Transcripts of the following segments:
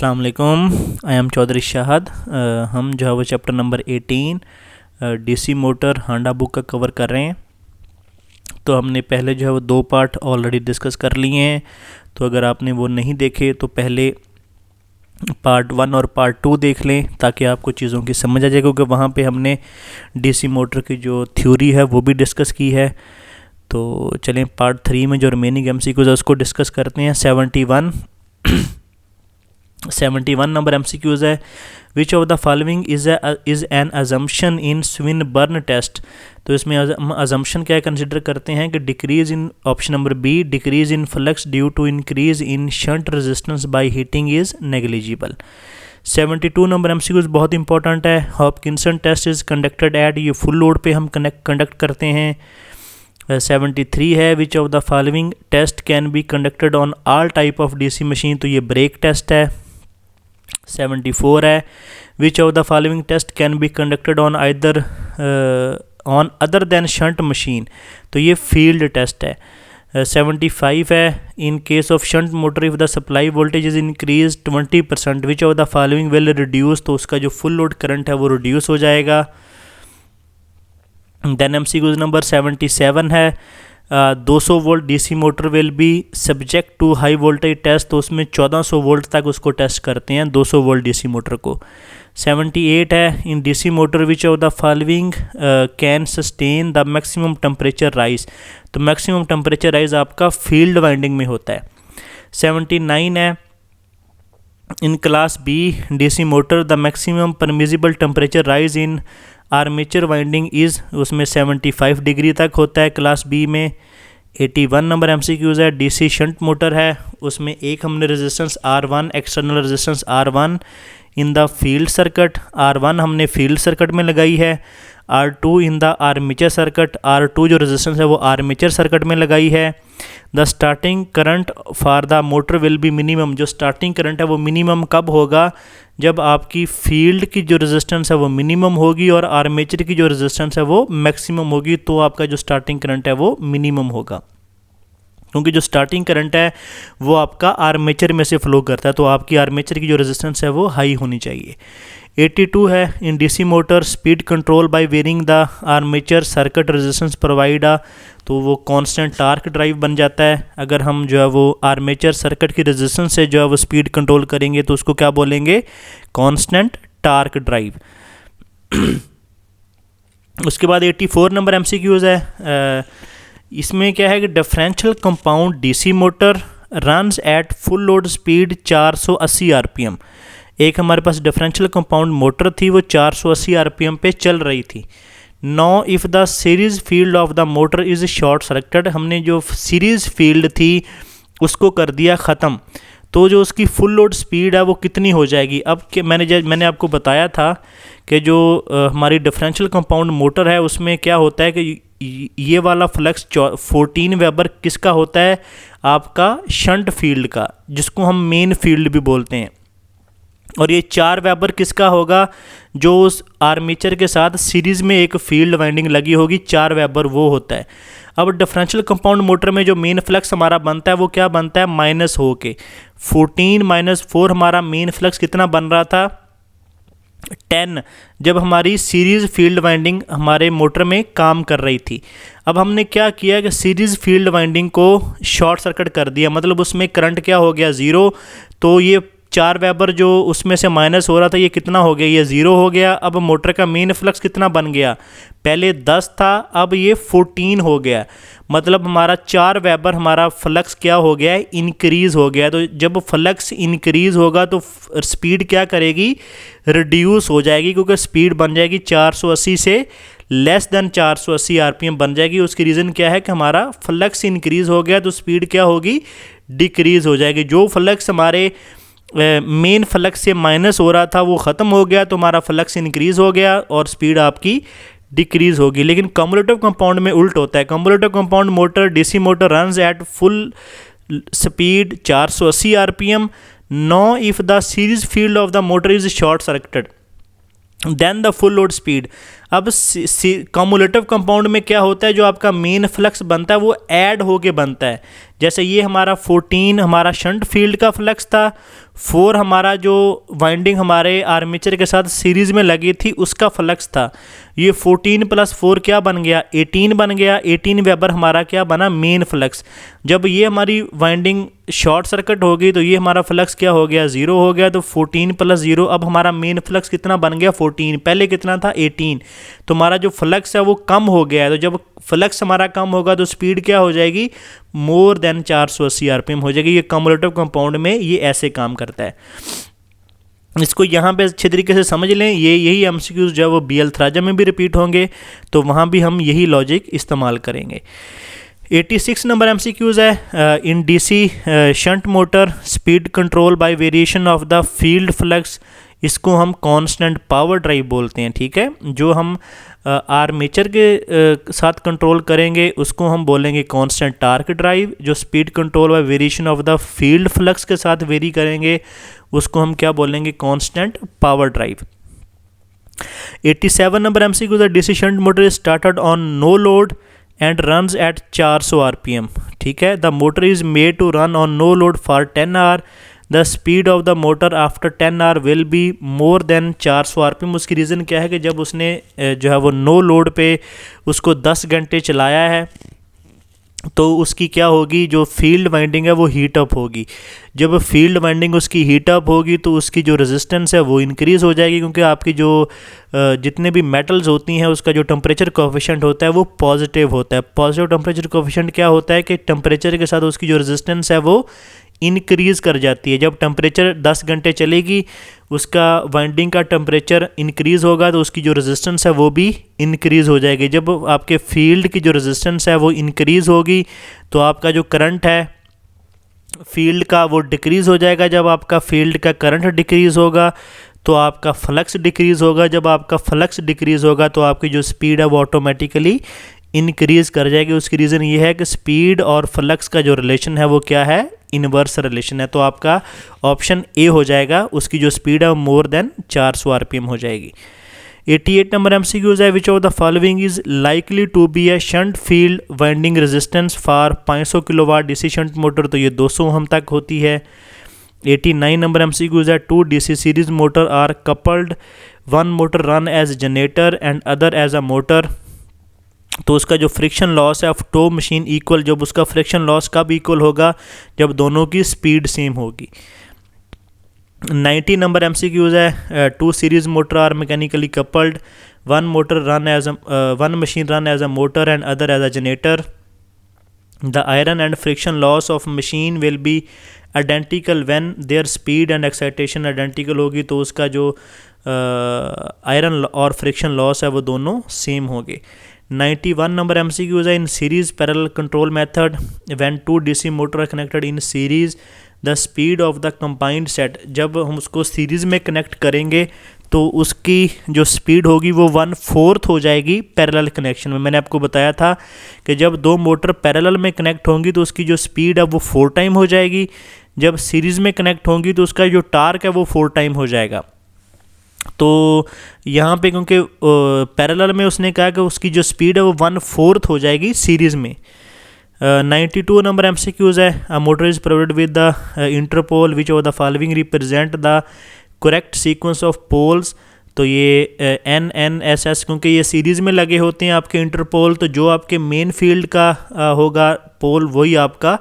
अस्सलाम वालेकुम। I am Chaudhary Shahad. हम जो है वो chapter number 18 DC motor Handa book का कवर कर रहे हैं। तो हमने पहले जो है वो 2 पार्ट ऑलरेडी डिस्कस कर लिए हैं। तो अगर आपने वो नहीं देखे तो पहले पार्ट 1 और पार्ट 2 देख लें ताकि आपको चीज़ों की समझ आ जाए, क्योंकि वहाँ पे हमने डीसी मोटर की जो थ्योरी है वो भी डिस्कस की है। तो चलें पार्ट 3 में जो रिमेनिंग एमसीक्यूज़ है उसको डिस्कस करते हैं। 71 नंबर एमसीक्यूज़ है। Which of the following is an assumption in Swinburne test. तो इसमें हम अजम्पशन क्या कंसिडर करते हैं कि decrease in, option number B, decrease in flux due to increase in shunt resistance by heating is negligible. 72 number MCQs बहुत important है। Hopkinson test is conducted at, ये फुल लोड पे हम कंडक्ट करते हैं। 73 है। Which of the following test can be conducted on all type of DC machine, तो ये ब्रेक टेस्ट है। 74 है। Which of the following test can be conducted on either on other than shunt machine, तो ये field test है। 75 है। In case of shunt motor if the supply voltage is increase 20%, which of the following will reduce, तो उसका जो full load current है वो reduce हो जाएगा। देन एमसीक्यूज़ नंबर 77 है। 200 volt DC motor will be subject to high voltage test, तो उसमें 1400 वोल्ट तक उसको टेस्ट करते हैं 200 वोल्ट डीसी मोटर को। 78 है। In DC motor which of the following can sustain the maximum temperature rise, तो मैक्सिमम टेम्परेचर राइज आपका फील्ड वाइंडिंग में होता है। 79 है। In class B DC motor the maximum permissible temperature rise in armature winding is, उसमें 75 degree तक होता है क्लास बी में। 81 नंबर एमसीक्यूज़ है। डीसी शंट मोटर है, उसमें एक हमने resistance R1, external resistance R1 in the field circuit, R1 हमने फील्ड सर्किट में लगाई है। R2 in the armature circuit, R2 जो रेजिस्टेंस है वो आर्मेचर सर्किट में लगाई है। The starting current for the motor will B minimum, जो स्टार्टिंग करंट है वो मिनिमम कब होगा, जब आपकी फील्ड की जो रेजिस्टेंस है वो मिनिमम होगी और आर्मेचर की जो रेजिस्टेंस है वो मैक्सिमम होगी, तो आपका जो स्टार्टिंग करंट है वो मिनिमम होगा, क्योंकि जो स्टार्टिंग करंट है वो आपका आर्मेचर में से फ्लो करता है, तो आपकी आर्मेचर की जो रेजिस्टेंस है वो हाई होनी चाहिए। 82 है। In DC motor speed control by varying the armature circuit resistance provide, तो वो कांस्टेंट टार्क ड्राइव बन जाता है। अगर हम जो है वो आर्मेचर सर्किट की रेजिस्टेंस से जो है वो स्पीड कंट्रोल करेंगे तो उसको क्या बोलेंगे, कांस्टेंट टार्क ड्राइव। उसके बाद 84 नंबर एमसीक्यूज़ है। इसमें क्या है कि differential compound DC motor runs at full load speed 480 RPM. एक हमारे पास डिफरेंशियल कंपाउंड मोटर थी, वो 480 आरपीएम पे चल रही थी। No if the series field of the motor is short circuited, हमने जो सीरीज़ फील्ड थी उसको कर दिया ख़त्म, तो जो उसकी फुल लोड स्पीड है वो कितनी हो जाएगी। अब कि मैंने आपको बताया था कि जो हमारी डिफरेंशियल कंपाउंड मोटर है उसमें क्या होता है कि ये वाला फ्लक्स 14 वेबर किसका होता है, आपका शंट फील्ड का, जिसको हम मेन फील्ड भी बोलते हैं। और ये 4 वेबर किसका होगा, जो उस आर्मेचर के साथ सीरीज़ में एक फील्ड वाइंडिंग लगी होगी, 4 वेबर वो होता है। अब डिफरेंशियल कंपाउंड मोटर में जो मेन फ्लक्स हमारा बनता है वो क्या बनता है, माइनस हो के 14 - 4 हमारा मेन फ्लक्स कितना बन रहा था, 10, जब हमारी सीरीज़ फील्ड वाइंडिंग हमारे मोटर में काम कर रही थी। अब हमने क्या किया कि सीरीज़ फील्ड वाइंडिंग को शॉर्ट सर्किट कर दिया, मतलब उसमें करंट क्या हो गया, 0। तो ये 4 वेबर जो उसमें से माइनस हो रहा था ये कितना हो गया, ये 0 हो गया। अब मोटर का मेन फ्लक्स कितना बन गया, पहले 10 था, अब ये 14 हो गया, मतलब हमारा 4 वेबर हमारा फ्लक्स क्या हो गया है, इंक्रीज़ हो गया। तो जब फ्लक्स इंक्रीज़ होगा तो स्पीड क्या करेगी, रिड्यूस हो जाएगी, क्योंकि स्पीड बन जाएगी 480 से लेस देन 480 आरपीएम बन जाएगी। उसकी रीज़न क्या है कि हमारा फ्लक्स इंक्रीज़ हो गया, तो स्पीड क्या होगी, डिक्रीज़ हो जाएगी। जो फ्लक्स हमारे मेन फ्लक्स से माइनस हो रहा था वो ख़त्म हो गया, तो हमारा फ्लक्स इंक्रीज़ हो गया और स्पीड आपकी डिक्रीज़ होगी। लेकिन कम्युलेटिव कंपाउंड में उल्ट होता है। Cumulative compound motor DC motor runs at full speed 480 RPM. No if the series field of the motor is short circuited then the full load speed. अब कम्युलेटिव कंपाउंड में क्या होता है, जो आपका मेन फ्लक्स बनता है वो ऐड होके बनता है। जैसे ये हमारा 14 हमारा शंट फील्ड का फ्लक्स था, 4 हमारा जो वाइंडिंग हमारे आर्मेचर के साथ सीरीज़ में लगी थी उसका फ्लक्स था। ये 14 + 4 क्या बन गया, 18 बन गया। 18 वेबर हमारा क्या बना, मेन फ्लक्स। जब ये हमारी वाइंडिंग शॉर्ट सर्किट हो गई तो ये हमारा फ्लक्स क्या हो गया, 0 हो गया। तो 14 + 0, अब हमारा मेन फ्लक्स कितना बन गया, 14। पहले कितना था, 18। तो हमारा जो फ्लक्स है वो कम हो गया है। तो जब फ्लक्स हमारा कम होगा तो स्पीड क्या हो जाएगी, मोर देन 480 आरपीएम हो जाएगी। ये कम्युलेटिव कंपाउंड में ये ऐसे काम करता है। इसको यहाँ पे अच्छे तरीके से समझ लें। यही एमसीक्यूज जो है वो BL थराजा में भी रिपीट होंगे, तो वहाँ भी हम यही लॉजिक इस्तेमाल करेंगे। 86 नंबर एमसीक्यूज है, in DC shunt motor speed control by variation of the field flux, इसको हम कांस्टेंट पावर ड्राइव बोलते हैं। ठीक है, जो हम आर्मेचर के साथ कंट्रोल करेंगे उसको हम बोलेंगे कांस्टेंट टार्क ड्राइव। जो speed control by variation of the field flux के साथ वेरी करेंगे उसको हम क्या बोलेंगे, constant power drive. 87 number MCQ, the DC shunt motor is started on no load and runs at 400 RPM. ठीक है, the motor is made to run on no load for 10 hour, the speed of the motor after 10 hour will be more then 400 RPM. उसकी reason क्या है कि जब उसने जो है वो नो लोड पे उसको 10 घंटे चलाया है तो उसकी क्या होगी, जो फील्ड वाइंडिंग है वो हीट अप होगी। जब फील्ड वाइंडिंग उसकी हीट अप होगी तो उसकी जो रेजिस्टेंस है वो इंक्रीज़ हो जाएगी, क्योंकि आपकी जो जितने भी मेटल्स होती हैं उसका जो टेम्परेचर कोएफिशिएंट होता है वो पॉजिटिव होता है। पॉजिटिव टेम्परेचर कोएफिशिएंट क्या होता है कि टेम्परेचर के साथ उसकी जो रेजिस्टेंस है वो इंक्रीज़ कर जाती है। जब टेम्परेचर 10 घंटे चलेगी उसका वाइंडिंग का टेम्परेचर इंक्रीज़ होगा तो उसकी जो रेजिस्टेंस है वो भी इंक्रीज़ हो जाएगी। जब आपके फील्ड की जो रेजिस्टेंस है वो इंक्रीज़ होगी तो आपका जो करंट है फील्ड का वो डिक्रीज़ हो जाएगा। जब आपका फील्ड का करंट डिक्रीज़ होगा तो आपका फ्लक्स डिक्रीज़ होगा। जब आपका फ्लक्स डिक्रीज़ होगा तो आपकी जो स्पीड है वो ऑटोमेटिकली इंक्रीज़ कर जाएगी। उसकी रीज़न ये है कि स्पीड और फ्लक्स का जो रिलेशन है वो क्या है, इन्वर्स रिलेशन है। तो आपका ऑप्शन ए हो जाएगा, उसकी जो स्पीड है वो मोर देन 400 आरपीएम हो जाएगी। 88 नंबर एमसीक्यूज है, which of the following is likely to be a shunt field winding resistance for 500 kilowatt DC shunt motor, तो ये 200 ओम तक होती है। 89 नंबर एमसीक्यूज है, 2 DC series motor are coupled, one motor run as generator and other as a motor, तो उसका जो friction loss है ऑफ टो मशीन इक्वल, जब उसका फ्रिक्शन लॉस कब इक्वल होगा, जब दोनों की स्पीड सेम होगी। 90 नंबर एमसीक्यूज है, 2 series motor are mechanically coupled, one machine run as a motor and other as a generator, the iron and friction loss of machine will be identical when their speed and excitation identical होगी, तो उसका जो iron और friction loss है वो दोनों same होंगे। 91 number MCQs है, in series parallel control method when 2 DC motor are connected in series the speed of the combined set, जब हम उसको सीरीज़ में कनेक्ट करेंगे तो उसकी जो स्पीड होगी वो 1/4 हो जाएगी पैरेलल कनेक्शन में। मैंने आपको बताया था कि जब 2 मोटर पैरेलल में कनेक्ट होंगी तो उसकी जो स्पीड है वो 4 टाइम हो जाएगी, जब सीरीज़ में कनेक्ट होंगी तो उसका जो टार्क है वो 4 टाइम हो जाएगा। तो यहाँ पे क्योंकि पैरेलल में उसने कहा कि उसकी जो स्पीड है वो 1/4 हो जाएगी सीरीज़ में। 92 नंबर एमसीक्यूज है, a motor is provided with the interpole which of the following represent the correct sequence of poles, तो ये NNSS, क्योंकि ये सीरीज़ में लगे होते हैं आपके इंटरपोल, तो जो आपके मेन फील्ड का होगा पोल वही आपका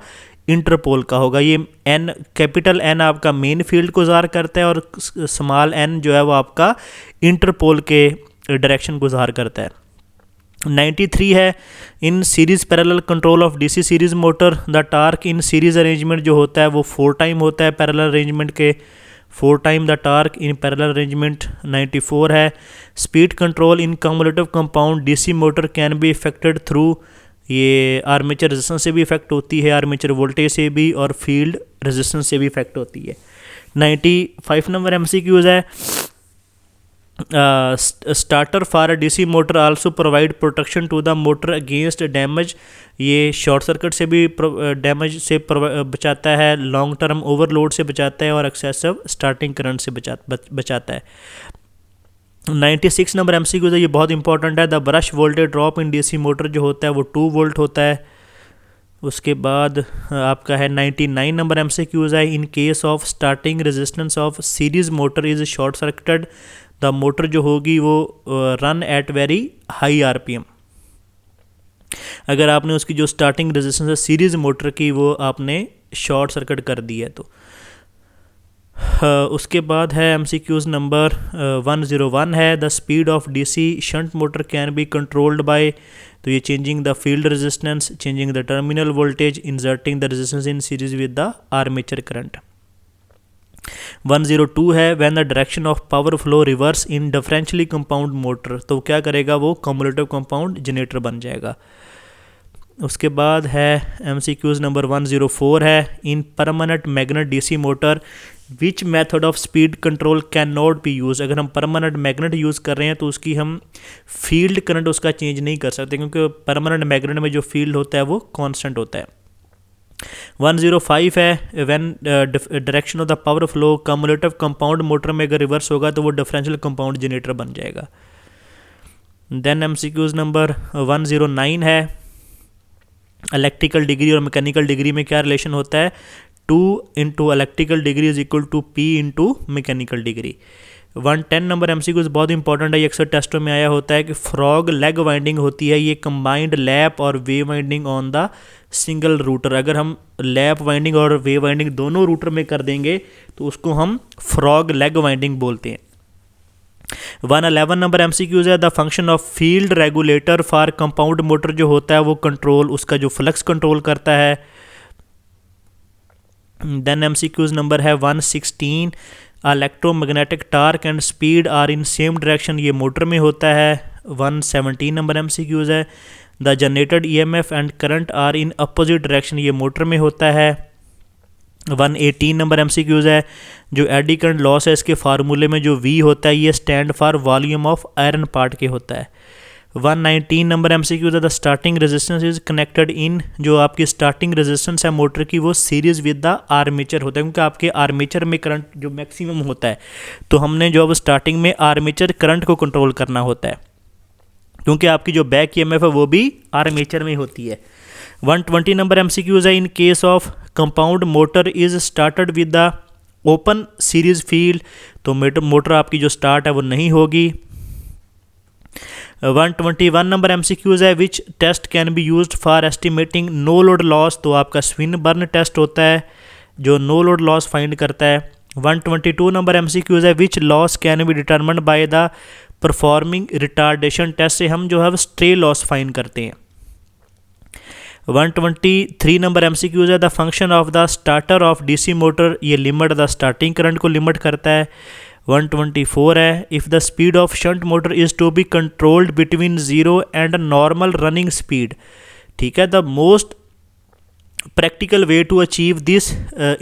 इंटरपोल का होगा। ये कैपिटल N आपका मेन फील्ड को ज़ाहिर करता है और स्मॉल n जो है वो आपका इंटरपोल के डायरेक्शन को ज़ाहिर करता है। 93 है, in series parallel control of DC series motor the torque in series arrangement जो होता है वो 4 टाइम होता है पैरेलल अरेंजमेंट के, 4 time the torque in parallel arrangement. 94 है, speed control in cumulative compound DC motor can B affected through, ये armature resistance से भी इफेक्ट होती है, आर्मेचर वोल्टेज से भी और फील्ड रेजिस्टेंस से भी इफेक्ट होती है। 95 नंबर एमसीक्यूज है, starter for DC motor also provide protection to the motor against damage, ये शॉर्ट सर्किट से भी डैमेज से बचाता है, लॉन्ग टर्म ओवरलोड से बचाता है और एक्सेसिव स्टार्टिंग करंट से बचाता है। 96 नंबर MCQ है, ये बहुत इंपॉर्टेंट है। The brush voltage drop in DC motor जो होता है वो 2 वोल्ट होता है। उसके बाद आपका है 99 नंबर MCQ है। In case of starting resistance of series motor is short circuited, the motor जो होगी वो run at very high RPM। अगर आपने उसकी जो स्टार्टिंग रेजिस्टेंस है सीरीज़ मोटर की वो आपने शॉर्ट सर्किट कर दी है तो। उसके बाद है MCQs नंबर 101 है। The speed of DC shunt motor can be controlled by, तो ये changing the field resistance, changing the terminal voltage, inserting the resistance in series with the armature current. 102 है। When the direction of power flow reverse in differentially compound motor, तो क्या करेगा वो cumulative compound generator बन जाएगा। उसके बाद है MCQs नंबर 104 है। इन permanent magnet DC motor which method of speed control can not be use. अगर हम परमानेंट मैग्नेट यूज़ कर रहे हैं तो उसकी हम फील्ड करंट उसका चेंज नहीं कर सकते, क्योंकि परमानेंट मैग्नेट में जो फील्ड होता है वो कांस्टेंट होता है। 105 है। When direction of the power flow cumulative compound motor में अगर रिवर्स होगा तो वो डिफरेंशियल कंपाउंड जनरेटर बन जाएगा। देन MCQs नंबर 109 है। इलेक्ट्रिकल डिग्री और मैकेनिकल डिग्री में क्या रिलेशन होता है? 2 into electrical degree is equal to P into mechanical degree. 110 number MCQs बहुत इंपॉर्टेंट है, ये अक्सर टेस्टों में आया होता है कि फ्रॉग लेग वाइंडिंग होती है, ये कंबाइंड लैप और wave winding on the single router. अगर हम लैप वाइंडिंग और वेव वाइंडिंग दोनों रूटर में कर देंगे तो उसको हम फ्रॉग लेग वाइंडिंग बोलते हैं। 111 नंबर MCQs है। The function of field regulator for compound motor जो होता है वो कंट्रोल, उसका जो फ्लक्स कंट्रोल करता है। देन MCQs नंबर है 116। Electromagnetic torque and speed are in same direction, ये मोटर में होता है। 117 नंबर MCQs है। The generated EMF and current are in opposite direction, ये मोटर में होता है। 118 नंबर MCQs है। जो एडी करंट लॉस है इसके फार्मूले में जो V होता है ये stand for volume of iron part के होता है। 119 नंबर MCQs है। The starting resistance is connected in, जो आपकी स्टार्टिंग रेजिस्टेंस है मोटर की वो सीरीज विद द आर्मेचर होता है, क्योंकि आपके आर्मेचर में करंट जो मैक्सिमम होता है तो हमने जो अब स्टार्टिंग में आर्मेचर करंट को कंट्रोल करना होता है, क्योंकि आपकी जो बैक EMF है वो भी आर्मेचर में होती है। 120 नंबर MCQs है। In case of compound motor is started with the open series field, तो मोटर आपकी जो स्टार्ट है वो नहीं होगी। 121 नंबर MCQs है। Which test can be used for estimating no load loss, तो आपका स्विनबर्न टेस्ट होता है जो नो लोड लॉस फाइंड करता है। 122 नंबर MCQs है। Which loss can be determined by the performing retardation test, से हम जो है स्ट्रे लॉस फाइंड करते हैं। 123 नंबर MCQs है। The function of the starter of DC motor, ये लिमिट द स्टार्टिंग करंट को लिमिट करता है। 124 है। If the speed of shunt motor is to be controlled between 0 and normal running speed, ठीक है, the most practical way to achieve this,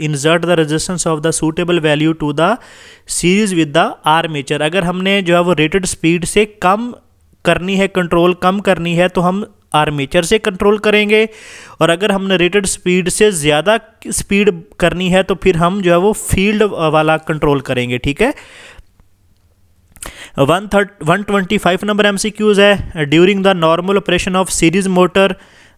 insert the resistance of the suitable value to the series with the armature. अगर हमने जो है वो rated speed से कम करनी है, कंट्रोल कम करनी है, तो हम आर्मेचर से कंट्रोल करेंगे, और अगर हमने रेटेड स्पीड से ज़्यादा स्पीड करनी है तो फिर हम जो है वो फील्ड वाला कंट्रोल करेंगे, ठीक है। 125 नंबर MCQs है। During the normal operation of series motor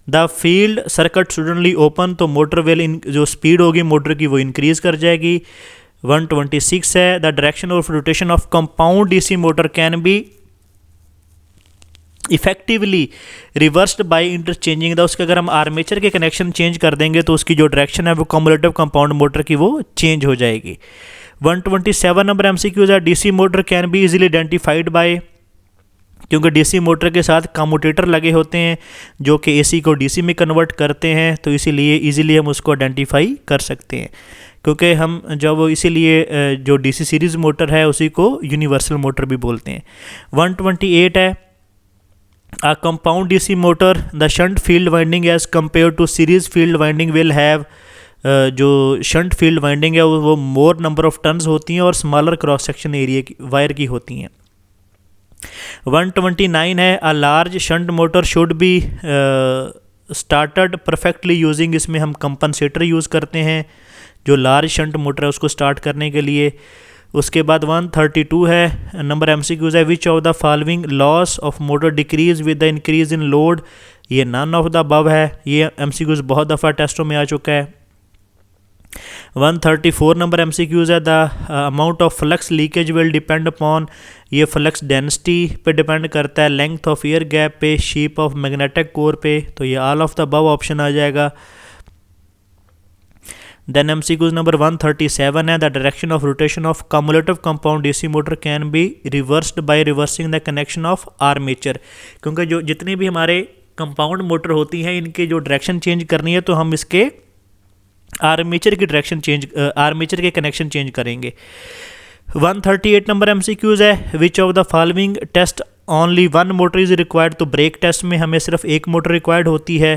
the field circuit suddenly open, तो मोटर विल जो स्पीड होगी मोटर की वो इंक्रीज कर जाएगी। 126 है। The direction of rotation of compound DC motor can B effectively reversed by interchanging the, उसके अगर हम आर्मेचर के कनेक्शन चेंज कर देंगे तो उसकी जो डायरेक्शन है वो कम्युलेटिव कंपाउंड मोटर की वो चेंज हो जाएगी। 127 नंबर MCQs है। DC motor can be easily identified by, क्योंकि DC मोटर के साथ कम्यूटेटर लगे होते हैं जो कि AC को DC में कन्वर्ट करते हैं, तो इसीलिए इजीली हम उसको आइडेंटिफाई कर सकते हैं, क्योंकि हम जब वो इसीलिए जो DC सीरीज़ मोटर है उसी को यूनिवर्सल मोटर भी बोलते हैं। 128 है। A compound DC motor, the shunt field winding as compared to series field winding will have, जो शंट फील्ड वाइंडिंग है वो मोर नंबर ऑफ टर्न्स होती हैं और स्मॉलर क्रॉस सेक्शन एरिया की वायर की होती हैं। 129 है। A large shunt motor should be started perfectly using, इसमें हम कंपनसेटर यूज़ करते हैं जो लार्ज शंट मोटर है उसको स्टार्ट करने के लिए। उसके बाद 132 है नंबर एमसीक्यूज है, which of the following loss of motor decrease with the increase in load, ये नन ऑफ द अबव है। ये एमसीक्यूज बहुत दफ़ा टेस्टों में आ चुका है। 134 नंबर एमसीक्यूज है, the amount of flux leakage will depend upon, ये फ्लक्स डेंसिटी पे डिपेंड करता है, लेंथ ऑफ एयर गैप पे, शेप ऑफ मैग्नेटिक कोर पे, तो ये all of the above option आ जाएगा। देन एमसीक्यूज नंबर 137 है, the direction of rotation of cumulative compound DC motor can be reversed by reversing the connection of armature, क्योंकि जो जितनी भी हमारे कंपाउंड मोटर होती हैं इनके जो डायरेक्शन चेंज करनी है तो हम इसके आर्मेचर की डायरेक्शन चेंज, आर्मेचर के कनेक्शन चेंज करेंगे। 138 नंबर एमसीक्यूज है, which of the following test only one motor is required, तो ब्रेक टेस्ट में हमें सिर्फ एक मोटर रिक्वायर्ड होती है।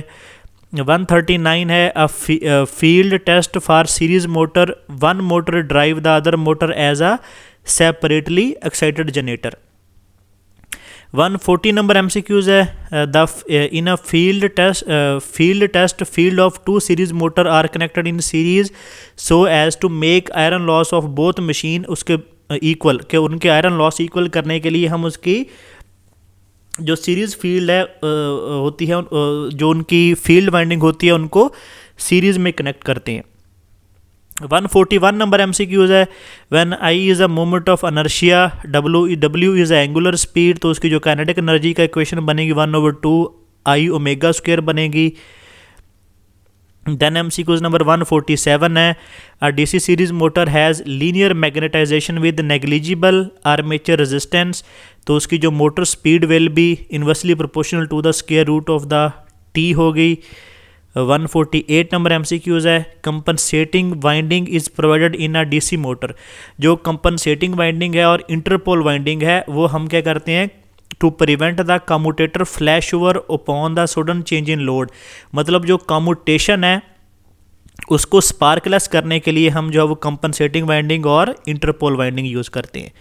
139 है, a field test for series motor, one motor drive the other motor as a separately excited generator. 140 number MCQs है, the in a field test field of two series motor are connected in series so as to make iron loss of both machine, उसके equal के उनके iron loss equal करने के लिए हम उसकी जो सीरीज़ फील्ड है होती है, जो उनकी फील्ड वाइंडिंग होती है उनको सीरीज़ में कनेक्ट करते हैं। 141 नंबर एमसीक्यूज है, when I is a moment of inertia, W is a angular speed, तो उसकी जो काइनेटिक एनर्जी का इक्वेशन बनेगी 1/2 आई ओमेगा स्क्वायर बनेगी। देन एमसीक्यूज नंबर 147 है, a DC series motor has linear magnetization with negligible armature resistance, तो उसकी जो motor speed will be inversely proportional to the square root of the T हो गई। 148 number MCQs है, compensating winding is provided in a DC motor, जो compensating winding है और interpole winding है वो हम क्या करते हैं, to prevent the commutator flash over upon the sudden change in load, मतलब जो कम्यूटेशन है उसको स्पार्कलेस करने के लिए हम जो है वो कंपनसेटिंग वाइंडिंग और इंटरपोल वाइंडिंग यूज़ करते हैं।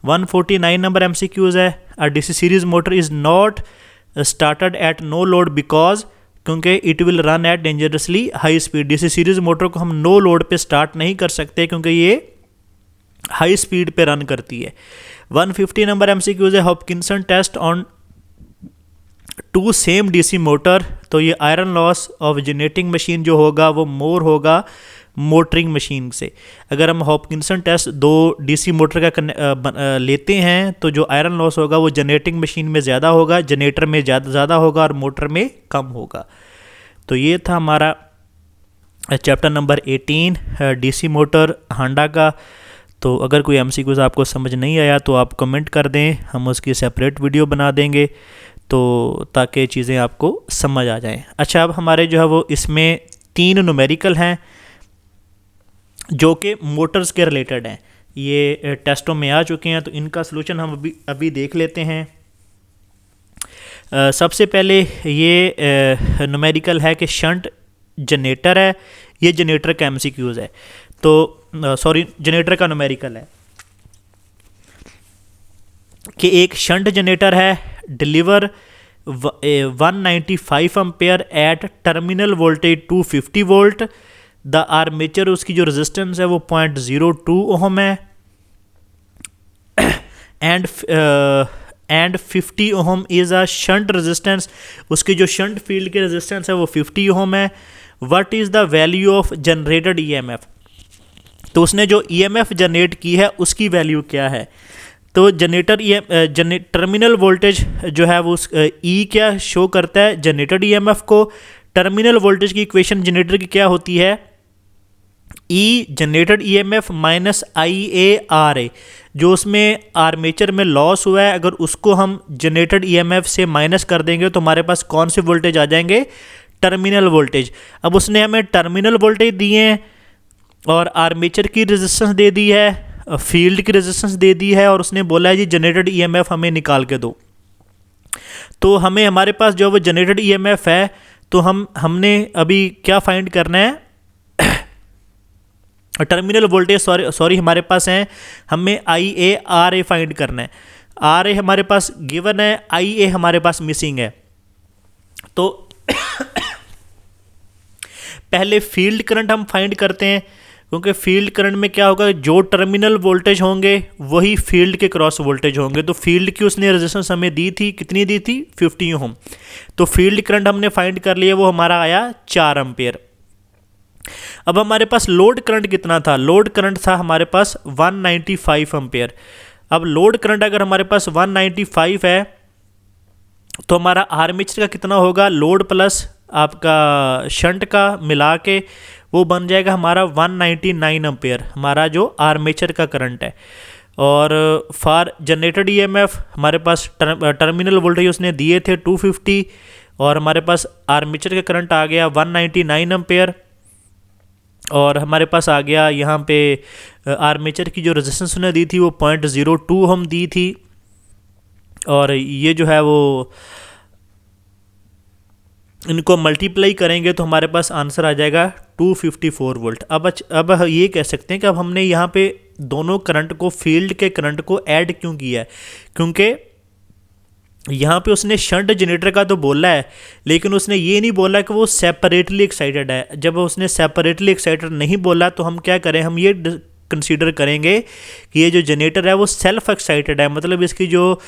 149 नंबर एमसीक्यूज है, a DC series motor is not started at no load because, क्योंकि it will run at dangerously high speed, DC series motor को हम नो लोड पे स्टार्ट नहीं कर सकते क्योंकि ये हाई स्पीड पे रन करती है। 150 नंबर एमसीक्यूज है, Hopkinson test on two same DC motor, तो ये iron loss of generating machine जो होगा वो मोर होगा मोटरिंग मशीन से। अगर हम हॉपकिंसन टेस्ट दो डीसी मोटर का लेते हैं तो जो आयरन लॉस होगा वो जनरेटिंग मशीन में ज़्यादा होगा, जनरेटर में ज़्यादा होगा और मोटर में कम होगा। तो ये था हमारा चैप्टर नंबर 18 डीसी मोटर हांडा का। तो अगर कोई एमसीक्यूज़ आपको समझ नहीं आया तो आप कमेंट कर दें, हम उसकी सेपरेट वीडियो बना देंगे तो ताकि चीज़ें आपको समझ आ जाएं। अच्छा, अब हमारे जो है वो इसमें 3 न्यूमेरिकल हैं जो कि मोटर्स के रिलेटेड हैं, ये टेस्टों में आ चुके हैं, तो इनका सलूशन हम अभी देख लेते हैं। सबसे पहले ये न्यूमेरिकल है कि शंट जनरेटर है, ये जनरेटर का एमसीक्यूज़ है, तो सॉरी जनरेटर का न्यूमेरिकल है कि एक शंट जनरेटर है, deliver 195 ampere at terminal voltage 250 volt, the armature उसकी जो रेजिस्टेंस है वो 0.02 ओहम है and 50 ohm is a shunt resistance, उसकी जो शंट फील्ड की रेजिस्टेंस है वो 50 ओहम है। What is the value of generated EMF, तो उसने जो ईएमएफ जनरेट की है उसकी वैल्यू क्या है। तो जनरेटर टर्मिनल वोल्टेज जो है वो ई क्या शो करता है, जनरेटेड ईएमएफ को। टर्मिनल वोल्टेज की इक्वेशन जनरेटर की क्या होती है, ई जनरेटेड ईएमएफ माइनस IaRa, जो उसमें आर्मेचर में लॉस हुआ है अगर उसको हम जनरेटेड ईएमएफ से माइनस कर देंगे तो हमारे पास कौन से वोल्टेज आ जाएंगे, टर्मिनल वोल्टेज। अब उसने हमें टर्मिनल वोल्टेज दिए हैं और आर्मेचर की रेजिस्टेंस दे दी है, फील्ड की रेजिस्टेंस दे दी है और उसने बोला है जी जनरेटेड ईएमएफ हमें निकाल के दो। तो हमें हमारे पास जो वो जनरेटेड ईएमएफ है तो हमने अभी क्या फाइंड करना है, टर्मिनल वोल्टेज सॉरी हमारे पास है, हमें IaRa फाइंड करना है। RA हमारे पास गिवन है, Ia हमारे पास मिसिंग है। तो पहले फील्ड करंट हम फाइंड करते हैं, क्योंकि फील्ड करंट में क्या होगा, जो टर्मिनल वोल्टेज होंगे वही फील्ड के क्रॉस वोल्टेज होंगे। तो फील्ड की उसने रेजिस्टेंस हमें दी थी, कितनी दी थी, 50 ओम। तो फील्ड करंट हमने फाइंड कर लिया, वो हमारा आया 4 एम्पियर। अब हमारे पास लोड करंट कितना था, लोड करंट था हमारे पास 195 एम्पियर। अब लोड करंट अगर हमारे पास 195 है तो हमारा आर्मेचर का कितना होगा, लोड प्लस आपका शंट का मिला के वो बन जाएगा हमारा 199 एम्पियर, हमारा जो आर्मेचर का करंट है। और फॉर जनरेटेड ईएमएफ हमारे पास टर्मिनल वोल्टेज उसने दिए थे 250 और हमारे पास आर्मेचर का करंट आ गया 199 एम्पियर। और हमारे पास आ गया यहाँ पे आर्मेचर की जो रेजिस्टेंस उन्हें दी थी वो 0.02 हम दी थी। और ये जो है वो इनको मल्टीप्लाई करेंगे तो हमारे पास आंसर आ जाएगा 254 वोल्ट। अब ये कह सकते हैं कि अब हमने यहाँ पे दोनों करंट को, फील्ड के करंट को ऐड क्यों किया है, क्योंकि यहाँ पे उसने शंट जनरेटर का तो बोला है लेकिन उसने ये नहीं बोला कि वो सेपरेटली एक्साइटेड है। जब उसने सेपरेटली एक्साइटेड नहीं बोला तो हम क्या करें, हम ये कंसीडर करेंगे कि ये जो जनरेटर है वो सेल्फ एक्साइटेड है, मतलब इसकी जो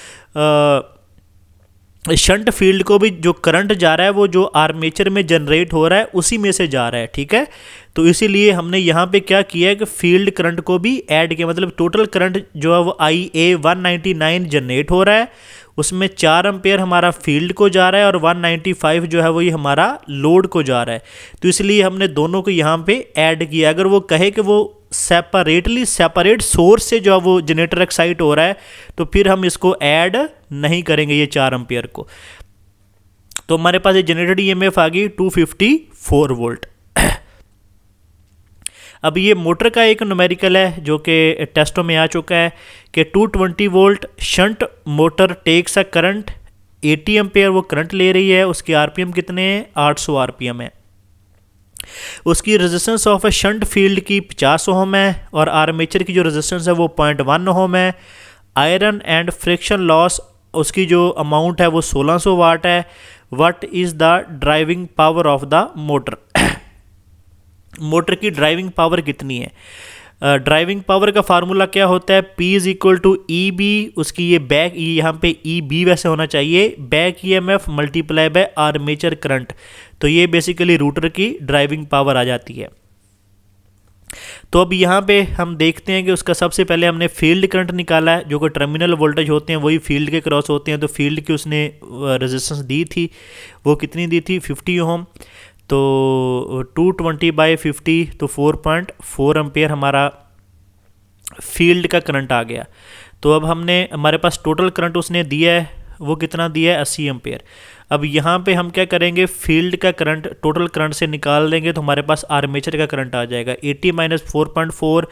शंट फील्ड को भी जो करंट जा रहा है वो जो आर्मेचर में जनरेट हो रहा है उसी में से जा रहा है, ठीक है। तो इसीलिए हमने यहाँ पे क्या किया है कि फील्ड करंट को भी ऐड किया, मतलब टोटल करंट जो है वो IA 199 जनरेट हो रहा है, उसमें 4 एम्पेयर हमारा फील्ड को जा रहा है और 195 जो है वो ये हमारा लोड को जा रहा है। तो इसलिए हमने दोनों को यहाँ पे ऐड किया। अगर वो कहे कि वो सेपरेट सोर्स से जो है वो जनरेटर एक्साइट हो रहा है तो फिर हम इसको ऐड नहीं करेंगे ये 4 एम्पियर को। तो हमारे पास ये जनरेटेड ईएमएफ आ गई 254 वोल्ट। अब ये मोटर का एक न्यूमेरिकल है जो कि टेस्टों में आ चुका है कि 220 volt shunt motor takes a current 80 ampere वो करंट ले रही है, उसके आरपीएम कितने हैं, 800 आरपीएम है। उसकी resistance of A shunt field की 50 ओम है और आर्मेचर की जो रेजिस्टेंस है वो 0.1 ओम है। आयरन एंड फ्रिक्शन लॉस उसकी जो अमाउंट है वो 1600 वाट है। What is the driving power of the motor, motor की ड्राइविंग पावर कितनी है। ड्राइविंग पावर का फार्मूला क्या होता है, P is equal to EB, उसकी ये बैक यहाँ पे EB वैसे होना चाहिए, back EMF multiply by armature current. तो ये बेसिकली रूटर की ड्राइविंग पावर आ जाती है। तो अब यहाँ पे हम देखते हैं कि उसका सबसे पहले हमने फील्ड करंट निकाला है, जो कि टर्मिनल वोल्टेज होते हैं वही फील्ड के क्रॉस होते हैं। तो फील्ड की उसने रेजिस्टेंस दी थी, वो कितनी दी थी, 50 ओम। तो 220/50 तो 4.4 एम्पियर हमारा फील्ड का करंट आ गया। तो अब हमारे पास टोटल करंट उसने दिया है, वो कितना दिया है, 80 एम्पियर। अब यहाँ पे हम क्या करेंगे, फील्ड का करंट टोटल करंट से निकाल देंगे तो हमारे पास आर्मेचर का करंट आ जाएगा 80 - 4.4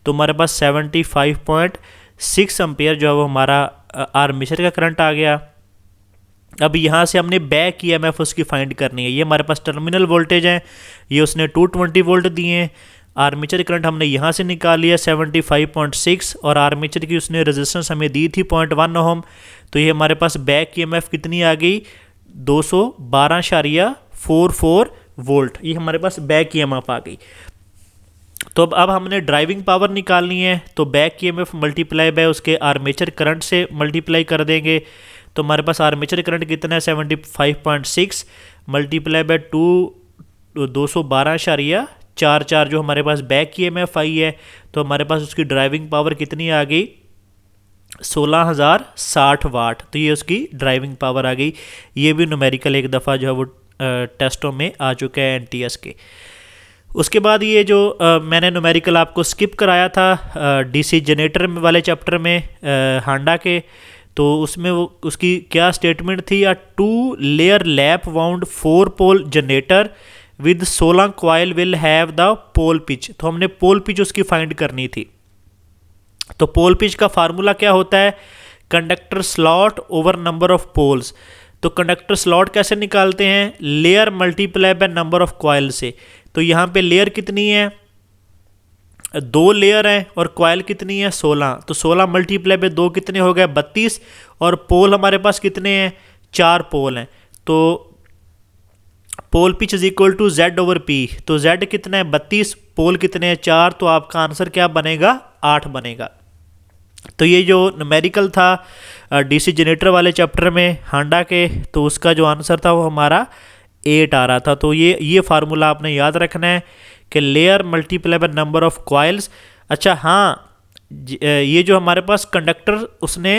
तो हमारे पास 75.6 एम्पियर जो है वो हमारा आर्मेचर का करंट आ गया। अब यहाँ से हमने बैक ईएमएफ उसकी फाइंड करनी है। ये हमारे पास टर्मिनल वोल्टेज है, ये उसने 220 वोल्ट दिए हैं। आर्मेचर करंट हमने यहाँ से निकाल लिया 75.6 और आर्मेचर की उसने रेजिस्टेंस हमें दी थी 0.1 ओम। तो ये हमारे पास बैक ईएमएफ कितनी आ गई, 212.44 वोल्ट, ये हमारे पास बैक ईएमएफ आ गई। तो अब हमने ड्राइविंग पावर निकालनी है, तो बैक ईएमएफ मल्टीप्लाई बाय उसके आर्मेचर करंट से मल्टीप्लाई कर देंगे। तो हमारे पास आर्मेचर करंट कितना है, 75.6 मल्टीप्लाई बाय 212.44 जो हमारे पास बैक ईएमएफ आई है। तो हमारे पास उसकी ड्राइविंग पावर कितनी आ गई, 16,060 वाट। तो ये उसकी ड्राइविंग पावर आ गई। ये भी न्यूमेरिकल एक दफ़ा जो है वो टेस्टों में आ चुका है NTS के। उसके बाद ये जो मैंने न्यूमेरिकल आपको स्किप कराया था DC जनरेटर वाले चैप्टर में हांडा के, तो उसमें वो उसकी क्या स्टेटमेंट थी, 2 layer lap wound 4 pole generator with 16 coil will have the pole pitch. तो हमने पोल पिच उसकी फाइंड करनी थी। तो पोल पिच का फार्मूला क्या होता है, conductor slot over number of poles. तो कंडक्टर स्लॉट कैसे निकालते हैं, layer multiply by number of coil से। तो यहाँ पे लेयर कितनी है, 2 लेयर हैं और कॉयल कितनी है, 16। तो 16 मल्टीप्लाई बाय 2 कितने हो गए, 32। और पोल हमारे पास कितने हैं, 4 पोल हैं। तो pole pitch is equal to Z over P. तो जेड कितना है 32, पोल कितने हैं 4, तो आपका आंसर क्या बनेगा 8 बनेगा। तो ये जो न्यूमेरिकल था डीसी जनरेटर वाले चैप्टर में हांडा के, तो उसका जो आंसर था वो हमारा 8 आ रहा था। तो ये फार्मूला आपने याद रखना है कि layer multiply by number of coils. अच्छा हाँ, ये जो हमारे पास कंडक्टर उसने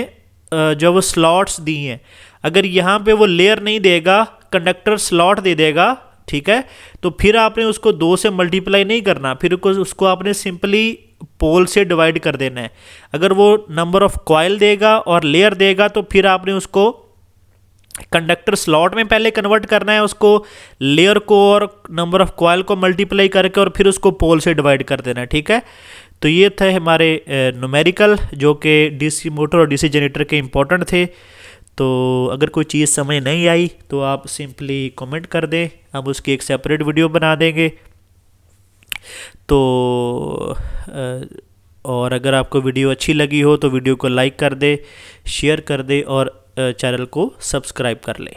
जो वो स्लॉट्स दी हैं, अगर यहाँ पे वो लेयर नहीं देगा, कंडक्टर स्लॉट दे देगा, ठीक है, तो फिर आपने उसको 2 से मल्टीप्लाई नहीं करना, फिर उसको आपने सिंपली पोल से डिवाइड कर देना है। अगर वो नंबर ऑफ कॉइल देगा और लेयर देगा तो फिर आपने उसको कंडक्टर स्लॉट में पहले कन्वर्ट करना है, उसको लेयर को और नंबर ऑफ कॉइल को मल्टीप्लाई करके और फिर उसको पोल से डिवाइड कर देना है, ठीक है। तो ये थे हमारे न्यूमेरिकल जो कि डीसी मोटर और डीसी जनरेटर के इम्पोर्टेंट थे। तो अगर कोई चीज़ समझ नहीं आई तो आप सिंपली कमेंट कर दें, हम उसकी एक सेपरेट वीडियो बना देंगे। तो और अगर आपको वीडियो अच्छी लगी हो तो वीडियो को लाइक कर दे, शेयर कर दे और चैनल को सब्सक्राइब कर ले।